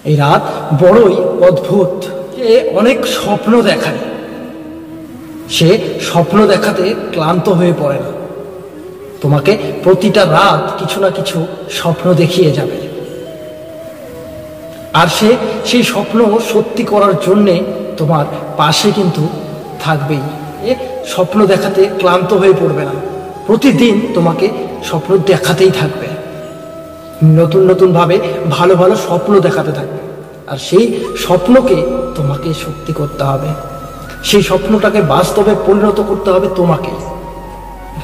এই রাত বড়ই অদ্ভুত। সে অনেক স্বপ্ন দেখায়, সে স্বপ্ন দেখাতে ক্লান্ত হয়ে পড়ে না। তোমাকে প্রতিটা রাত কিছু না কিছু স্বপ্ন দেখিয়ে যাবে, আর সে সেই স্বপ্ন সত্যি করার জন্যে তোমার পাশে কিন্তু থাকবেই। এ স্বপ্ন দেখাতে ক্লান্ত হয়ে পড়বে না, প্রতিদিন তোমাকে স্বপ্ন দেখাতেই থাকবে, নতুন নতুন ভাবে ভালো ভালো স্বপ্ন দেখাতে থাকবে। আর সেই স্বপ্নকে তোমাকে সত্যি করতে হবে, সেই স্বপ্নটাকে বাস্তবে পরিণত করতে হবে তোমাকে।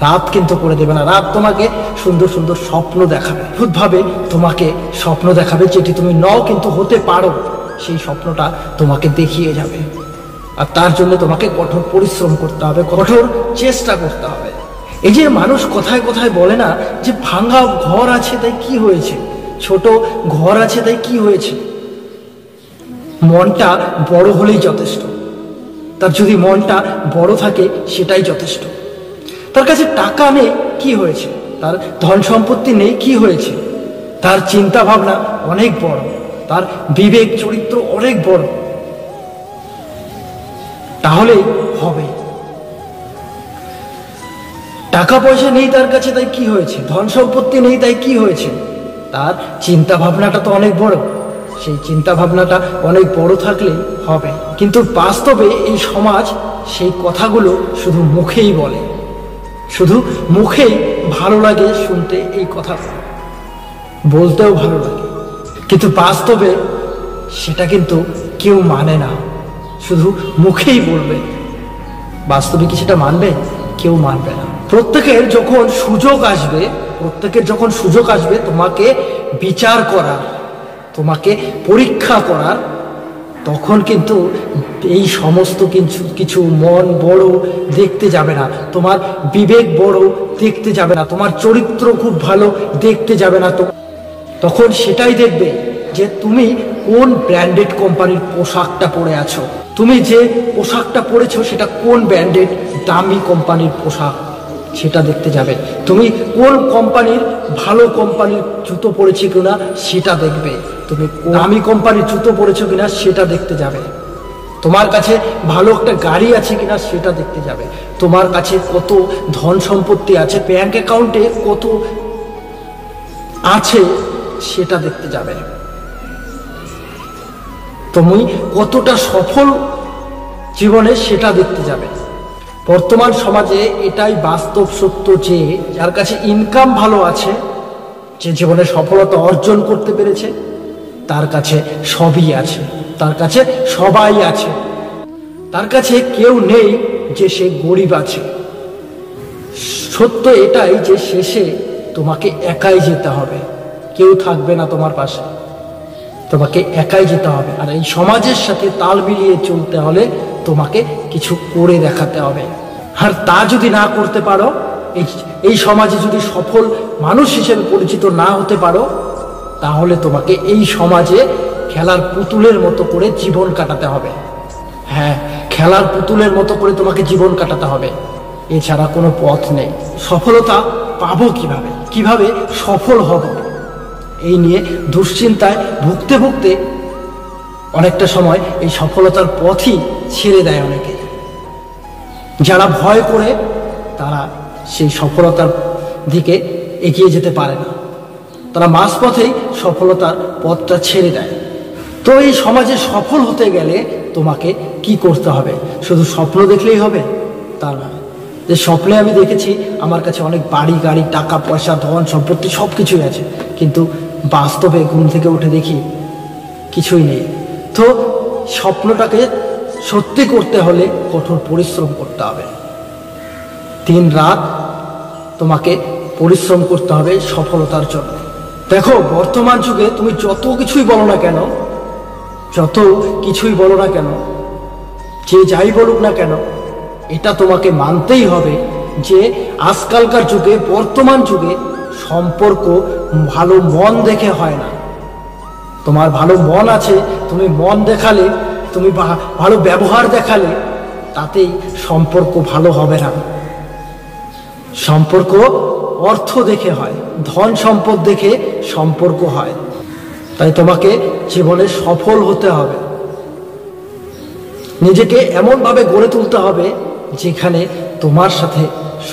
রাত কিন্তু করে দেবে না, রাত তোমাকে সুন্দর সুন্দর স্বপ্ন দেখাবে, অদ্ভুতভাবে তোমাকে স্বপ্ন দেখাবে, যেটি তুমি নও কিন্তু হতে পারো। সেই স্বপ্নটা তোমাকে দেখিয়ে যাবে, আর তার জন্য তোমাকে কঠোর পরিশ্রম করতে হবে, কঠোর চেষ্টা করতে হবে। এই যে মানুষ কথায় কথায় বলে না যে ভাঙা ঘর আছে তাই কি হয়েছে, ছোট ঘর আছে তাই কি হয়েছে, মনটা বড় হলেই যথেষ্ট। তার যদি মনটা বড় থাকে সেটাই যথেষ্ট। তার কাছে টাকা নেই কি হয়েছে, তার ধন সম্পত্তি নেই কি হয়েছে, তার চিন্তা ভাবনা অনেক বড়, তার বিবেক চরিত্র অনেক বড়, তাহলেই হবে। টাকা পয়সা নেই তার কাছে তাই কি হয়েছে, ধন সম্পত্তি নেই তাই কি হয়েছে, তার চিন্তা ভাবনাটা তো অনেক বড়, সেই চিন্তা ভাবনাটা অনেক বড় থাকলেই হবে। কিন্তু বাস্তবে এই সমাজ সেই কথাগুলো শুধু মুখেই বলে, শুধু মুখেই ভালো লাগে শুনতে, এই কথা বলতেও ভালো লাগে, কিন্তু বাস্তবে সেটা কিন্তু কেউ মানে না, শুধু মুখেই বলবে, বাস্তবে কি সেটা মানবে? কেউ মানবে না। প্রত্যেকের যখন সুযোগ আসবে তোমাকে বিচার করার, তোমাকে পরীক্ষা করার, তখন কিন্তু এই সমস্ত কিছু মন বড় দেখতে যাবে না, তোমার বিবেক বড় দেখতে যাবে না, তোমার চরিত্র খুব ভালো দেখতে যাবে না। তো তখন সেটাই দেখবে যে তুমি কোন ব্র্যান্ডেড কোম্পানির পোশাকটা পরে আছো, তুমি যে পোশাকটা পরেছো সেটা কোন ব্র্যান্ডেড দামি কোম্পানির পোশাক, সেটা দেখতে যাবে। তুমি কোন কোম্পানির ভালো কোম্পানির জুতো পরেছি কিনা সেটা দেখবে, তুমি দামি কোম্পানির জুতো পরেছো কিনা সেটা দেখতে যাবে, তোমার কাছে ভালো একটা গাড়ি আছে কিনা সেটা দেখতে যাবে, তোমার কাছে কত ধন সম্পত্তি আছে, ব্যাংক অ্যাকাউন্টে কত আছে সেটা দেখতে যাবে, তুমি কতটা সফল জীবনে সেটা দেখতে যাবে। বর্তমান সমাজে এটাই বাস্তব সত্য যে যার কাছে ইনকাম ভালো আছে, যে জীবনে সফলতা অর্জন করতে পেরেছে, তার কাছে সবই আছে, তার কাছে সবাই আছে, তার কাছে কেউ নেই যে সে গরিব আছে। সত্য এটাই যে শেষে তোমাকে একাই যেতে হবে, কেউ থাকবে না তোমার পাশে, তোমাকে একাই যেতে হবে। আর এই সমাজের সাথে তাল মিলিয়ে চলতে হলে তোমাকে কিছু করে দেখাতে হবে, আর তা যদি না করতে পারো, এই সমাজে যদি সফল মানুষ হিসেবে পরিচিত না হতে পারো, তাহলে তোমাকে এই সমাজে খেলার পুতুলের মতো করে জীবন কাটাতে হবে। হ্যাঁ, খেলার পুতুলের মতো করে তোমাকে জীবন কাটাতে হবে, এছাড়া কোনো পথ নেই। সফলতা পাবো কিভাবে, কিভাবে সফল হব, এই নিয়ে দুশ্চিন্তায় ভুগতে ভুগতে অনেকটা সময় এই সফলতার পথই ছেড়ে দেয় অনেকে। যারা ভয় করে তারা সেই সফলতার দিকে এগিয়ে যেতে পারে না, তারা মাঝপথেই সফলতার পথটা ছেড়ে দেয়। তো এই সমাজে সফল হতে গেলে তোমাকে কি করতে হবে? শুধু স্বপ্ন দেখলেই হবে তা নয়। যে স্বপ্নে আমি দেখেছি আমার কাছে অনেক বাড়ি গাড়ি টাকা পয়সা ধন সম্পত্তি সব কিছুই আছে, কিন্তু বাস্তবে ঘুম থেকে উঠে দেখি কিছুই নেই। তো স্বপ্নটাকে সত্যি করতে হলে কঠোর পরিশ্রম করতে হবে, দিন রাত তোমাকে পরিশ্রম করতে হবে সফলতার জন্য। দেখো, বর্তমান যুগে তুমি যত কিছুই বলো না কেন, যে যাই বলুক না কেন, এটা তোমাকে মানতেই হবে যে আজকালকার যুগে, বর্তমান যুগে সম্পর্ক ভালো মন দেখে হয় না। তোমার ভালো মন আছে, তুমি মন দেখালে, তুমি ভালো ব্যবহার দেখালে, তাতেই সম্পর্ক ভালো হবে না। সম্পর্ক অর্থ দেখে হয়, ধন সম্পদ দেখে সম্পর্ক হয়। তাই তোমাকে জীবনে সফল হতে হবে, নিজেকে এমনভাবে গড়ে তুলতে হবে যেখানে তোমার সাথে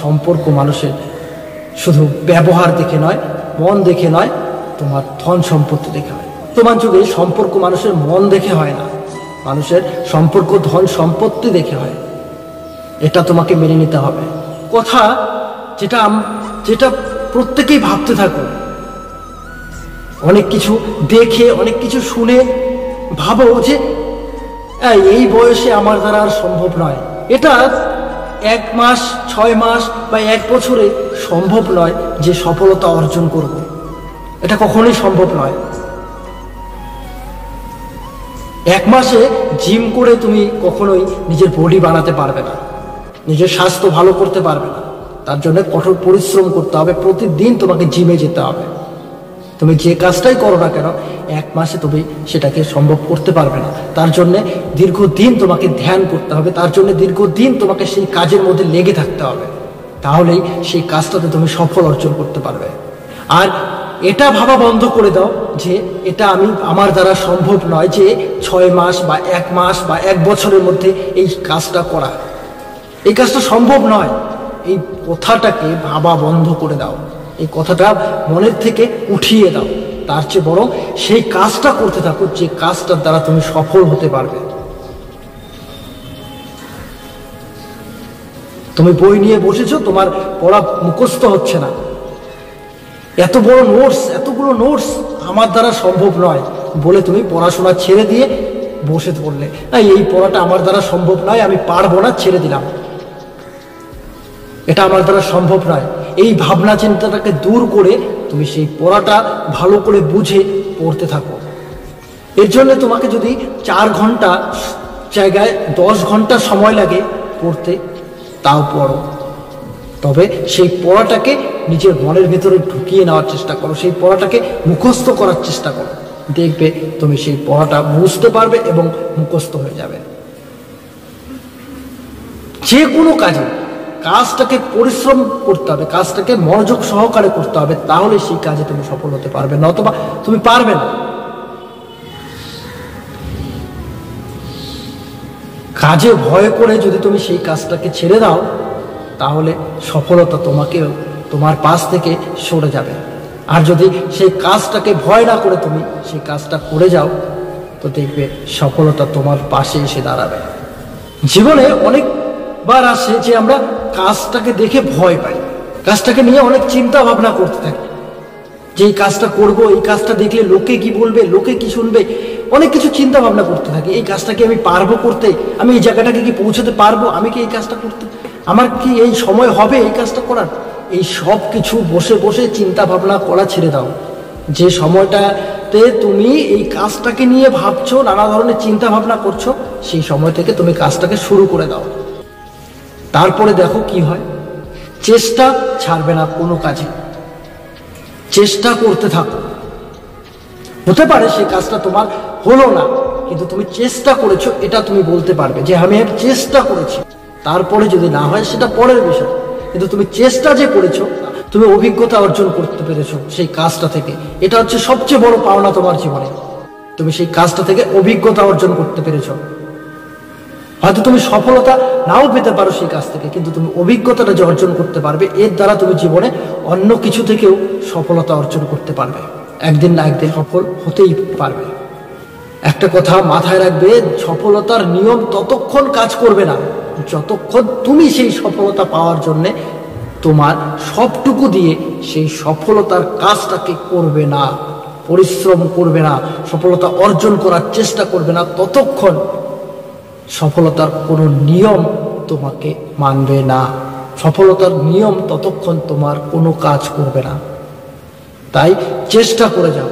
সম্পর্ক মানুষের শুধু ব্যবহার দেখে নয়, মন দেখে নয়, তোমার ধন সম্পত্তি দেখে হয়। বর্তমান যুগে সম্পর্ক মানুষের মন দেখে হয় না, মানুষের সম্পর্ক ধন সম্পত্তি দেখে হয়। এটা তোমাকে মেনে নিতে হবে। কথা যেটা প্রত্যেকেই ভাবতে থাকো, অনেক কিছু দেখে অনেক কিছু শুনে ভাবো যে এই বয়সে আমার দ্বারা আর সম্ভব নয়। এটা 1 মাস 6 মাস বা 1 বছরে সম্ভব নয় যে সফলতা অর্জন করব, এটা কখনোই সম্ভব নয়। 1 মাসে জিম করে তুমি কখনোই নিজের বডি বানাতে পারবে না, নিজের স্বাস্থ্য ভালো করতে পারবে না। তার জন্য কঠোর পরিশ্রম করতে হবে, প্রতিদিন তোমাকে জিমে যেতে হবে। তুমি যে কাজটাই করো না কেন 1 মাসে তুমি সেটাকে সম্ভব করতে পারবে না। তার জন্য দীর্ঘদিন তোমাকে ধ্যান করতে হবে, তার জন্য দীর্ঘদিন তোমাকে সেই কাজের মধ্যে লেগে থাকতে হবে, তাহলেই সেই কাজটাতে তুমি সফল অর্জন করতে পারবে। আর এটা ভাবা বন্ধ করে দাও যে এটা আমার দ্বারা সম্ভব নয় যে 6 মাস বা 1 মাস বা 1 বছরের মধ্যে এই কাজটা করা, এই কাজটা সম্ভব নয়। এই কথাটাকে ভাবা বন্ধ করে দাও, এই কথাটা মনের থেকে উঠিয়ে দাও। তার চেয়ে বরং সেই কাজটা করতে থাকো যে কাজটার দ্বারা তুমি সফল হতে পারবে। তুমি বই নিয়ে বসেছো, তোমার পড়া মুখস্থ হচ্ছে না, এত বড় নোটস, এতগুলো নোটস আমার দ্বারা সম্ভব নয় বলে তুমি পড়াশোনা ছেড়ে দিয়ে বসে পড়লে, এই পড়াটা আমার দ্বারা সম্ভব নয়, আমি পারবো না, ছেড়ে দিলাম, এটা আমার দ্বারা সম্ভব নয়। এই ভাবনা চিন্তাটাকে দূর করে তুমি সেই পড়াটা ভালো করে বুঝে পড়তে থাকো। এর জন্য তোমাকে যদি 4 ঘন্টা জায়গায় 10 ঘন্টা সময় লাগে পড়তে, তাও পড়ো। তবে সেই পড়াটাকে নিজের মনের ভেতরে ঢুকিয়ে নেওয়ার চেষ্টা করো, সেই পড়াটাকে মুখস্থ করার চেষ্টা করো। দেখবে তুমি সেই পড়াটা বুঝতে পারবে এবং মুখস্থ হয়ে যাবে। যে কোনো কাজটাকে পরিশ্রম করতে হবে, কাজটাকে মনোযোগ সহকারে করতে হবে, তাহলে সেই কাজে তুমি সফল হতে পারবে, নতুবা তুমি পারবে না। কাজে ভয় করে যদি তুমি সেই কাজটাকে ছেড়ে দাও, তাহলে সফলতা তোমার পাশ থেকে সরে যাবে। আর যদি সেই কাজটাকে ভয় না করে তুমি সেই কাজটা করে যাও, তো দেখবে সফলতা তোমার পাশে এসে দাঁড়াবে। জীবনে অনেকবার আসে যে আমরা কাজটাকে দেখে ভয় পাই, কাজটাকে নিয়ে অনেক চিন্তা ভাবনা করতে থাকি যে এই কাজটা করব, এই কাজটা দেখলে লোকে কি বলবে, লোকে কি শুনবে, অনেক কিছু চিন্তা ভাবনা করতে থাকি। এই কাজটা কি আমি পারবো করতে, আমি এই জায়গাটাকে কি পৌঁছতে পারবো, আমি কি এই কাজটা করতে, আমার কি এই সময় হবে এই কাজটা করার। এই সব কিছু বসে বসে চিন্তা ভাবনা করা ছেড়ে দাও। যে সময়টাতে তুমি এই কাজটাকে নিয়ে ভাবছো, নানা ধরনের চিন্তা ভাবনা করছো, সেই সময় থেকে তুমি কাজটাকে শুরু করে দাও। তারপরে দেখো কি হয়। চেষ্টা ছাড়বে না কোনো কাজে, চেষ্টা করতে থাকো। হতে পারে সেই কাজটা তোমার হলো না, কিন্তু তুমি চেষ্টা করেছো, এটা তুমি বলতে পারবে যে আমি চেষ্টা করেছি। তারপরে যদি না হয় সেটা পরের বিষয়, কিন্তু তুমি চেষ্টা যে করেছো, তুমি অভিজ্ঞতা অর্জন করতে পেরেছো সেই কাজটা থেকে, এটা হচ্ছে সবচেয়ে বড় পাওনা তোমার জীবনে। তুমি সেই কাজটা থেকে অভিজ্ঞতা অর্জন করতে পেরেছো। হয়তো তুমি সফলতা নাও পেতে পারো সেই কাজ থেকে, কিন্তু তুমি অভিজ্ঞতাটা যে অর্জন করতে পারবে, এর দ্বারা তুমি জীবনে অন্য কিছু থেকেও সফলতা অর্জন করতে পারবে। একদিন না একদিন সফল হতেই পারবে। একটা কথা মাথায় রাখবে, সফলতার নিয়ম ততক্ষণ কাজ করবে না যতক্ষণ তুমি সেই সফলতা পাওয়ার জন্য তোমার সবটুকু দিয়ে সেই সফলতার কাজটাকে করবে না, পরিশ্রম করবে না, সফলতা অর্জন করার চেষ্টা করবে না, ততক্ষণ সফলতার কোনো নিয়ম তোমাকে মানবে না। সফলতার নিয়ম ততক্ষণ তোমার কোনো কাজ করবে না। তাই চেষ্টা করে যাও।